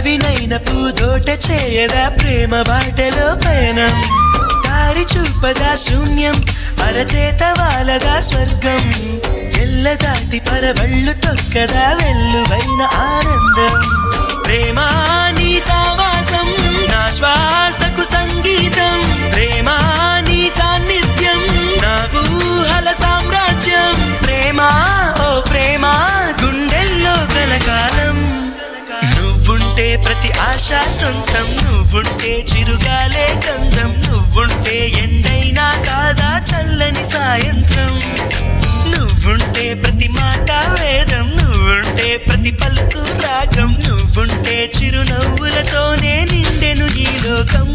అడవినైన పూదోట చేయదా ప్రేమ బాటలో పయనం దారి చూపదా శూన్యం అరచేత వాలదా స్వర్గం ఎల్ల దాటి పరవళ్ళు తొక్కదా వెల్లువైన ఆనందం ప్రేమా నీ సావాసం నా శ్వాసకు సంగీతం ప్రేమా నీ సాన్నిధ్యం నా ఊహల సామ్రాజ్యం ప్రేమా ఓ ప్రేమా గుండెల్లో కలకాలం నువ్వుంటే ప్రతి ఆశ సొంతం నువ్వుంటే చిరుగాలే గంధం నువ్వుంటే ఎండైనా కాదా చల్లని సాయంత్రం నువ్వుంటే ప్రతి మాట వేదం నువ్వుంటే ప్రతి పలుకు రాగం నువ్వుంటే చిరునవ్వులతోనే నిండెను ఈ లోకం